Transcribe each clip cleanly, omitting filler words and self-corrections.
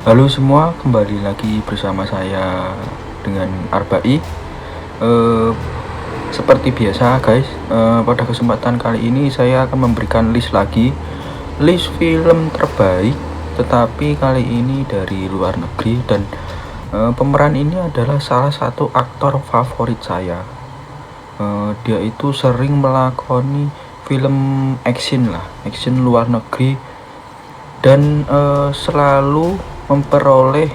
Halo semua, kembali lagi bersama saya dengan Arbai. Eh, Seperti biasa guys, pada kesempatan kali ini saya akan memberikan list film terbaik, tetapi kali ini dari luar negeri, dan pemeran ini adalah salah satu aktor favorit saya. Dia itu sering melakoni film action luar negeri, dan selalu memperoleh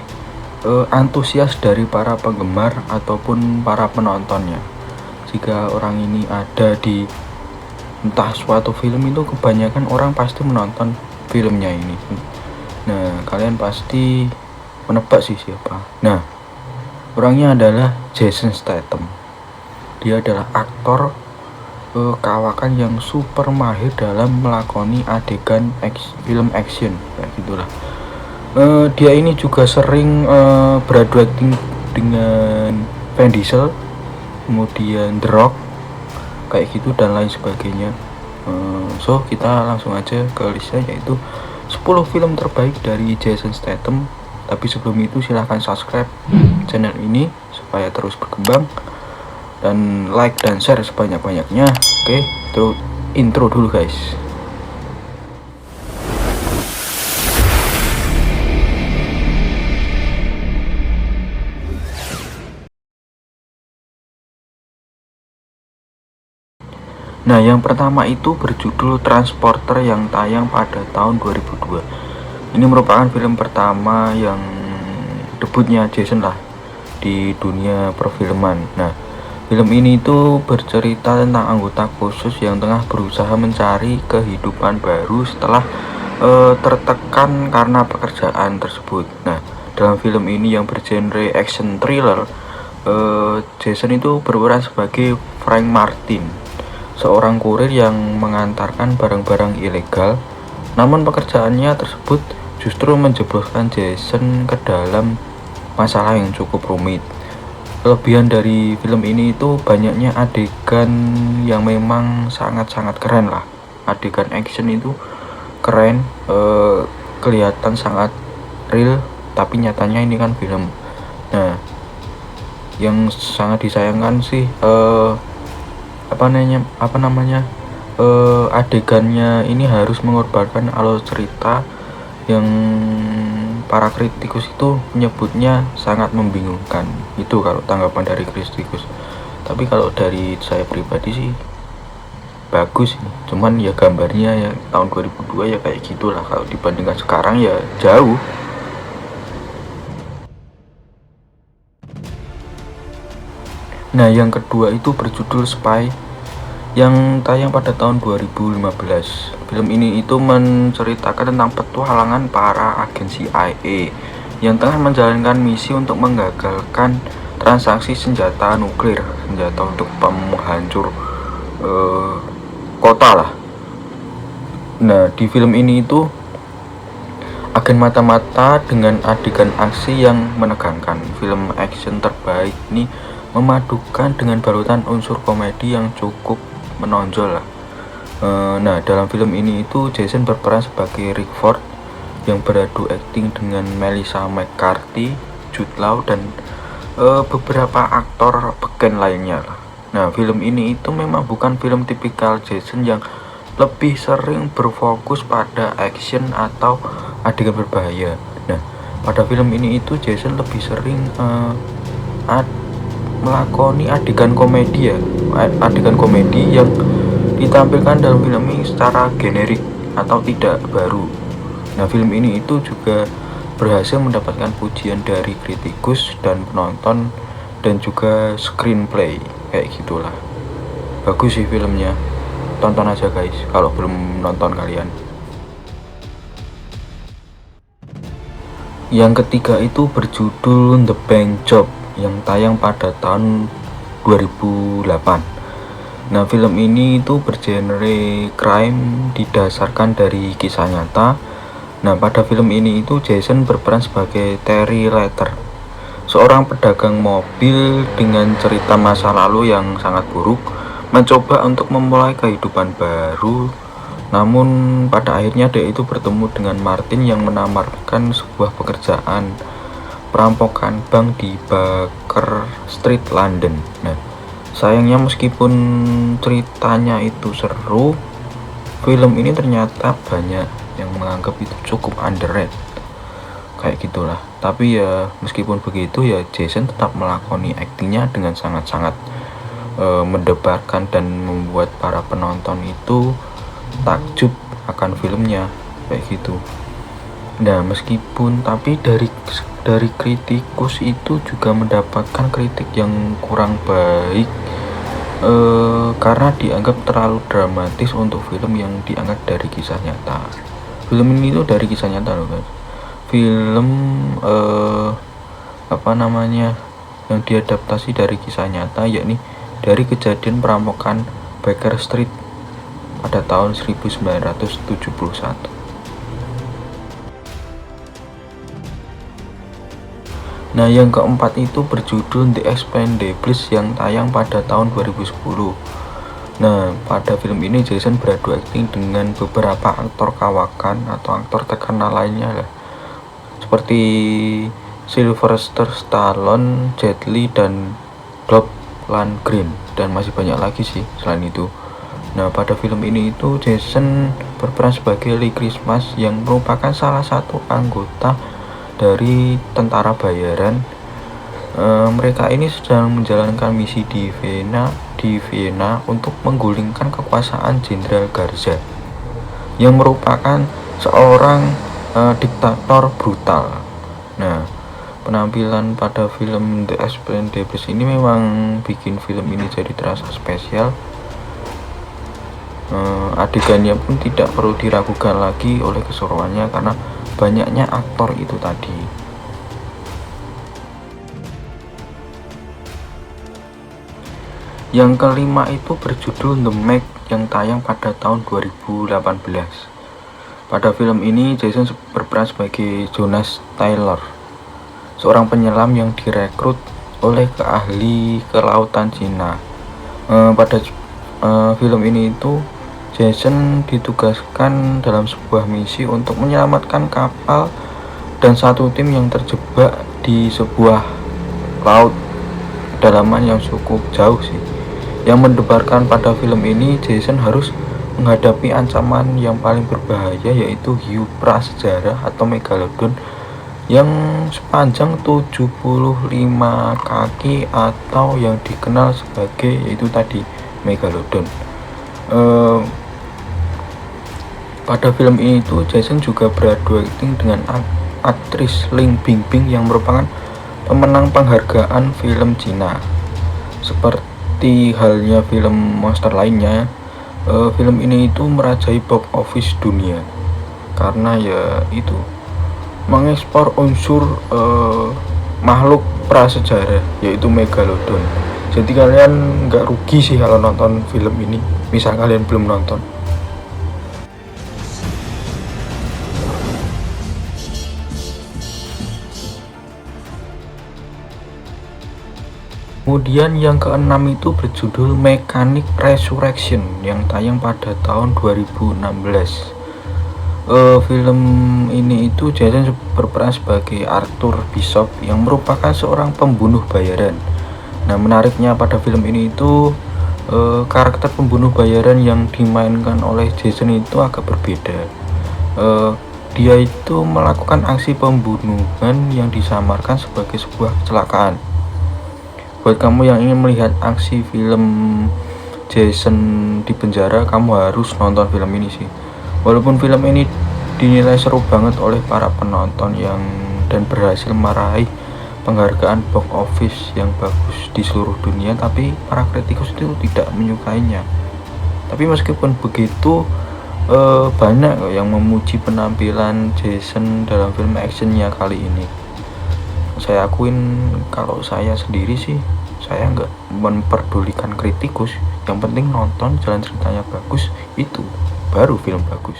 antusias dari para penggemar ataupun para penontonnya. Jika orang ini ada di entah suatu film, itu kebanyakan orang pasti menonton filmnya ini. Nah, kalian pasti menebak sih siapa. Nah, orangnya adalah Jason Statham. Dia adalah aktor kawakan yang super mahir dalam melakoni adegan film action, kayak gitulah. Dia ini juga sering beradu acting dengan Vin Diesel, kemudian The Rock, kayak gitu dan lain sebagainya. So kita langsung aja ke listnya, yaitu 10 film terbaik dari Jason Statham. Tapi sebelum itu silahkan subscribe channel ini supaya terus berkembang, dan like dan share sebanyak-banyaknya. Oke, terus intro dulu guys. Nah, yang pertama itu berjudul Transporter yang tayang pada tahun 2002. Ini merupakan film pertama yang debutnya Jason lah di dunia perfilman. Nah, film ini itu bercerita tentang anggota khusus yang tengah berusaha mencari kehidupan baru setelah tertekan karena pekerjaan tersebut. Nah, dalam film ini yang bergenre action thriller, Jason itu berperan sebagai Frank Martin, seorang kurir yang mengantarkan barang-barang ilegal. Namun pekerjaannya tersebut justru menjebloskan Jason ke dalam masalah yang cukup rumit. Kelebihan dari film ini itu banyaknya adegan yang memang sangat-sangat keren lah. Adegan action itu keren, kelihatan sangat real, tapi nyatanya ini kan film. Nah, yang sangat disayangkan sih adegannya ini harus mengorbankan alur cerita yang para kritikus itu menyebutnya sangat membingungkan. Itu kalau tanggapan dari kritikus. Tapi kalau dari saya pribadi sih bagus, cuman ya gambarnya ya tahun 2002 ya kayak gitulah. Kalau dibandingkan sekarang ya jauh. Nah, yang kedua itu berjudul Spy yang tayang pada tahun 2015. Film ini itu menceritakan tentang petualangan para agen CIA yang tengah menjalankan misi untuk menggagalkan transaksi senjata nuklir, senjata untuk penghancur kota lah. Nah, di film ini itu agen mata-mata dengan adegan aksi yang menegangkan. Film action terbaik ini memadukan dengan balutan unsur komedi yang cukup menonjol lah. Nah, dalam film ini itu Jason berperan sebagai Rick Ford yang beradu akting dengan Melissa McCarthy, Jude Law, dan beberapa aktor beken lainnya lah. Nah, film ini itu memang bukan film tipikal Jason yang lebih sering berfokus pada action atau adegan berbahaya. Nah, pada film ini itu Jason lebih sering melakoni adegan komedi yang ditampilkan dalam film ini secara generik atau tidak baru. Nah, film ini itu juga berhasil mendapatkan pujian dari kritikus dan penonton, dan juga screenplay, kayak gitulah. Bagus sih filmnya, tonton aja guys kalau belum nonton kalian. Yang ketiga itu berjudul The Bank Job yang tayang pada tahun 2008. Nah, film ini itu bergenre crime didasarkan dari kisah nyata. Nah, pada film ini itu Jason berperan sebagai Terry Letter, seorang pedagang mobil dengan cerita masa lalu yang sangat buruk, mencoba untuk memulai kehidupan baru Namun pada akhirnya dia itu bertemu dengan Martin yang menawarkan sebuah pekerjaan perampokan bank di Baker Street, London. Nah, sayangnya meskipun ceritanya itu seru, film ini ternyata banyak yang menganggap itu cukup underrated. Kayak gitulah. Tapi ya meskipun begitu ya Jason tetap melakoni aktingnya dengan sangat-sangat mendebarkan dan membuat para penonton itu takjub akan filmnya kayak gitu. Nah, meskipun tapi dari kritikus itu juga mendapatkan kritik yang kurang baik karena dianggap terlalu dramatis untuk film yang diangkat dari kisah nyata. Film ini tuh dari kisah nyata loh guys. Film yang diadaptasi dari kisah nyata, yakni dari kejadian perampokan Baker Street pada tahun 1971. Nah, yang keempat itu berjudul The Expendables yang tayang pada tahun 2010. Nah, pada film ini Jason beradu akting dengan beberapa aktor kawakan atau aktor terkenal lainnya lah, seperti Sylvester Stallone, Jet Li, dan Dolph Lundgren, dan masih banyak lagi sih selain itu. Nah, pada film ini itu Jason berperan sebagai Lee Christmas yang merupakan salah satu anggota dari tentara bayaran. Mereka ini sedang menjalankan misi di Vienna untuk menggulingkan kekuasaan Jenderal Garza yang merupakan seorang diktator brutal. Nah, penampilan pada film The Expendables ini memang bikin film ini jadi terasa spesial. Adegannya pun tidak perlu diragukan lagi oleh keseruannya karena banyaknya aktor itu tadi. Yang kelima itu berjudul The Meg yang tayang pada tahun 2018. Pada film ini Jason berperan sebagai Jonas Taylor, seorang penyelam yang direkrut oleh ahli kelautan Cina. Pada film ini itu Jason ditugaskan dalam sebuah misi untuk menyelamatkan kapal dan satu tim yang terjebak di sebuah laut kedalaman yang cukup jauh sih. Yang mendebarkan pada film ini Jason harus menghadapi ancaman yang paling berbahaya, yaitu hiu prasejarah atau megalodon yang sepanjang 75 kaki atau yang dikenal sebagai yaitu tadi megalodon. Pada film ini tuh Jason juga beradu akting dengan aktris Ling Bingbing yang merupakan pemenang penghargaan film Cina. Seperti halnya film monster lainnya, film ini itu merajai box office dunia karena ya itu mengekspor unsur makhluk prasejarah yaitu megalodon. Jadi kalian nggak rugi sih kalau nonton film ini, misal kalian belum nonton. Kemudian yang keenam itu berjudul Mechanic Resurrection yang tayang pada tahun 2016. Film ini itu Jason berperan sebagai Arthur Bishop yang merupakan seorang pembunuh bayaran. Nah, menariknya pada film ini itu karakter pembunuh bayaran yang dimainkan oleh Jason itu agak berbeda. Dia itu melakukan aksi pembunuhan yang disamarkan sebagai sebuah kecelakaan. Buat kamu yang ingin melihat aksi film Jason di penjara, kamu harus nonton film ini sih. Walaupun film ini dinilai seru banget oleh para penonton dan berhasil meraih penghargaan box office yang bagus di seluruh dunia, tapi para kritikus itu tidak menyukainya. Tapi meskipun begitu, banyak yang memuji penampilan Jason dalam film actionnya kali ini. Saya akuin kalau saya sendiri sih, saya nggak memperdulikan kritikus, yang penting nonton, jalan ceritanya bagus, itu baru film bagus.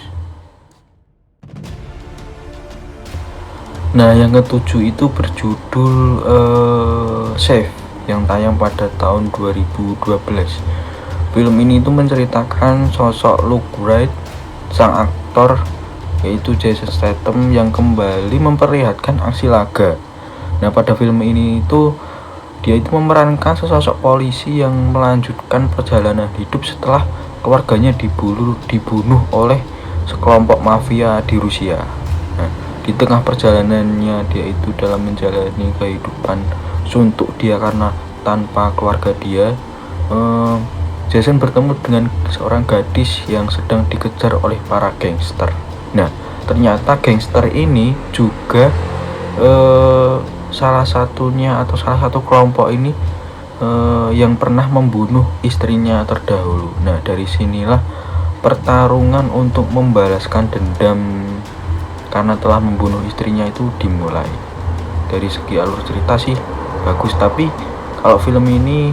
Nah, yang ketujuh itu berjudul Safe yang tayang pada tahun 2012. Film ini itu menceritakan sosok Luke Wright sang aktor yaitu Jason Statham yang kembali memperlihatkan aksi laga. Nah, pada film ini itu dia itu memerankan sesosok polisi yang melanjutkan perjalanan hidup setelah keluarganya dibunuh oleh sekelompok mafia di Rusia. Nah, di tengah perjalanannya dia itu dalam menjalani kehidupan suntuk dia karena tanpa keluarga dia, Jason bertemu dengan seorang gadis yang sedang dikejar oleh para gangster. Nah, ternyata gangster ini juga salah satu kelompok ini yang pernah membunuh istrinya terdahulu. Nah, dari sinilah pertarungan untuk membalaskan dendam karena telah membunuh istrinya itu dimulai. Dari segi alur cerita sih bagus, tapi kalau film ini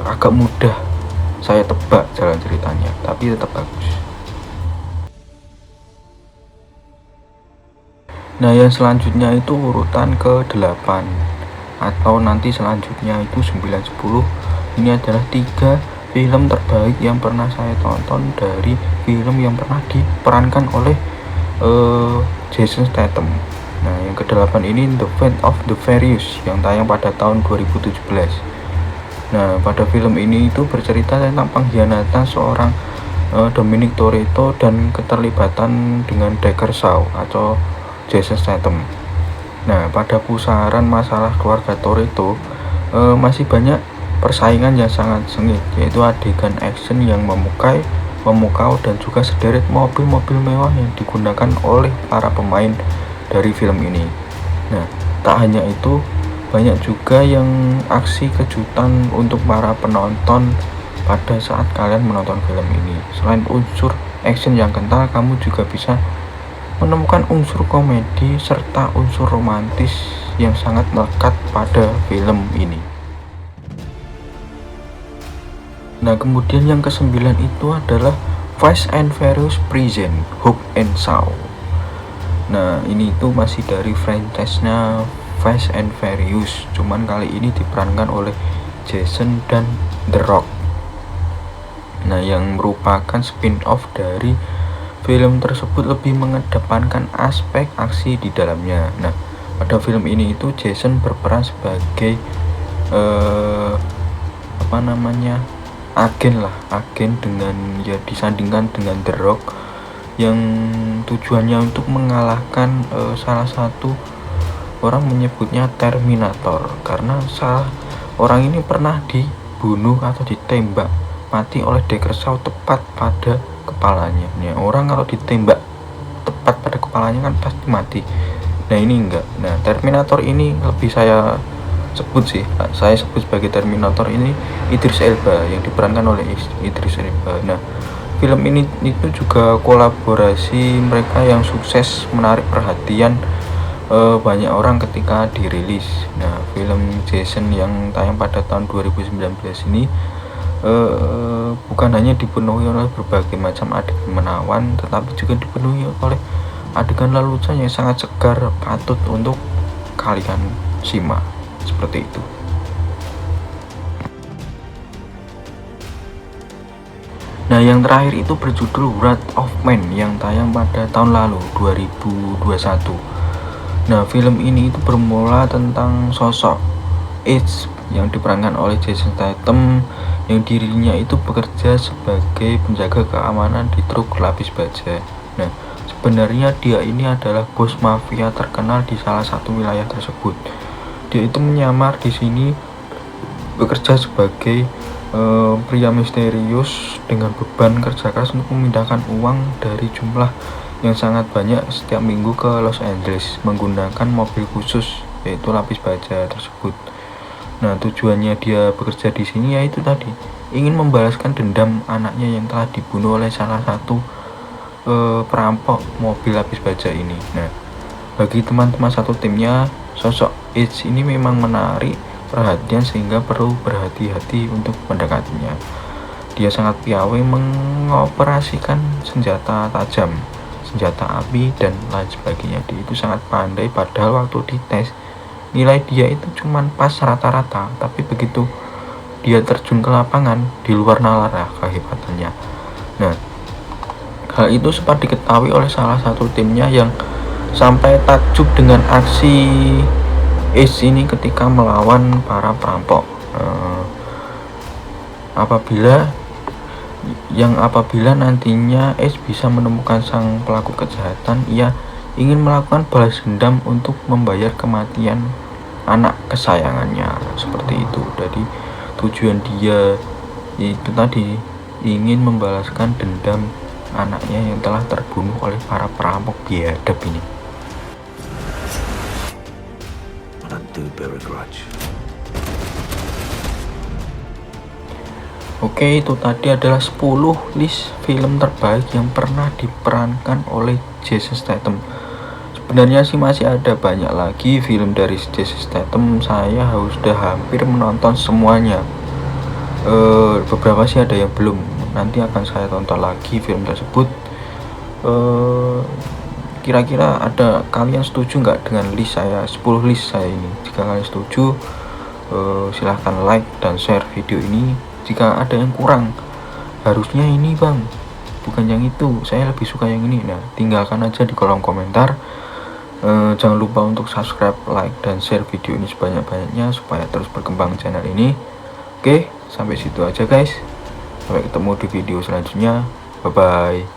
agak mudah saya tebak jalan ceritanya, tapi tetap bagus. Nah, yang selanjutnya itu urutan ke-8 atau nanti selanjutnya itu 9, 10. Ini adalah 3 film terbaik yang pernah saya tonton dari film yang pernah diperankan oleh Jason Statham. Nah, yang ke-8 ini The Fate of the Furious yang tayang pada tahun 2017. Nah, pada film ini itu bercerita tentang pengkhianatan seorang Dominic Toretto dan keterlibatan dengan Deckard Shaw atau Jason Statham. Nah, pada pusaran masalah keluarga Toretto masih banyak persaingan yang sangat sengit, yaitu adegan action yang memukau dan juga sederet mobil-mobil mewah yang digunakan oleh para pemain dari film ini. Nah, tak hanya itu, banyak juga yang aksi kejutan untuk para penonton pada saat kalian menonton film ini. Selain unsur action yang kental, kamu juga bisa menemukan unsur komedi serta unsur romantis yang sangat melekat pada film ini. Nah, kemudian yang ke-9 itu adalah Fast and Furious Present Hobbs and Shaw. Nah, ini itu masih dari franchise-nya Fast and Furious, cuman kali ini diperankan oleh Jason dan The Rock. Nah, yang merupakan spin-off dari film tersebut lebih mengedepankan aspek aksi di dalamnya. Nah, pada film ini itu Jason berperan sebagai agen dengan ya disandingkan dengan The Rock yang tujuannya untuk mengalahkan salah satu orang menyebutnya Terminator, karena salah orang ini pernah dibunuh atau ditembak mati oleh Deckard Shaw tepat pada kepalanya. Ya, orang kalau ditembak tepat pada kepalanya kan pasti mati. Nah, ini enggak. Nah, Terminator ini lebih saya sebut sebagai Terminator ini Idris Elba yang diperankan oleh Idris Elba. Nah, film ini itu juga kolaborasi mereka yang sukses menarik perhatian banyak orang ketika dirilis. Nah, film Jason yang tayang pada tahun 2019 ini bukan hanya dipenuhi oleh berbagai macam adegan menawan, tetapi juga dipenuhi oleh adegan lelucon yang sangat segar, patut untuk kalian simak. Seperti itu. Nah, yang terakhir itu berjudul Wrath of Man yang tayang pada tahun lalu 2021. Nah, film ini itu bermula tentang sosok Edge yang diperankan oleh Jason Statham yang dirinya itu bekerja sebagai penjaga keamanan di truk lapis baja. Nah, sebenarnya dia ini adalah bos mafia terkenal di salah satu wilayah tersebut. Dia itu menyamar di sini bekerja sebagai pria misterius dengan beban kerja keras untuk memindahkan uang dari jumlah yang sangat banyak setiap minggu ke Los Angeles menggunakan mobil khusus yaitu lapis baja tersebut. Nah, tujuannya dia bekerja di sini yaitu tadi ingin membalaskan dendam anaknya yang telah dibunuh oleh salah satu perampok mobil lapis baja ini. Nah, bagi teman-teman satu timnya, sosok Edge ini memang menarik perhatian sehingga perlu berhati-hati untuk mendekatinya. Dia sangat piawai mengoperasikan senjata tajam, senjata api, dan lain sebagainya. Dia itu sangat pandai, padahal waktu dites nilai dia itu cuman pas rata-rata, tapi begitu dia terjun ke lapangan di luar nalar kehebatannya. Nah, Hal itu sempat diketahui oleh salah satu timnya yang sampai takjub dengan aksi Ace ini ketika melawan para perampok. Apabila nantinya Ace bisa menemukan sang pelaku kejahatan, ia ingin melakukan balas dendam untuk membayar kematian anak kesayangannya, seperti itu. Jadi tujuan dia itu tadi ingin membalaskan dendam anaknya yang telah terbunuh oleh para perampok biadab ini. Oke, itu tadi adalah 10 list film terbaik yang pernah diperankan oleh Jason Statham. Sebenarnya sih masih ada banyak lagi film dari Jason Statham. Saya sudah hampir menonton semuanya. Beberapa sih ada yang belum. Nanti akan saya tonton lagi film tersebut. Kira-kira ada kalian setuju nggak dengan list saya, 10 list saya ini? Jika kalian setuju, silahkan like dan share video ini. Jika ada yang kurang, harusnya ini bang, bukan yang itu, saya lebih suka yang ini, nah tinggalkan aja di kolom komentar. Jangan lupa untuk subscribe, like, dan share video ini sebanyak-banyaknya supaya terus berkembang channel ini. Oke, sampai situ aja guys, sampai ketemu di video selanjutnya, bye bye.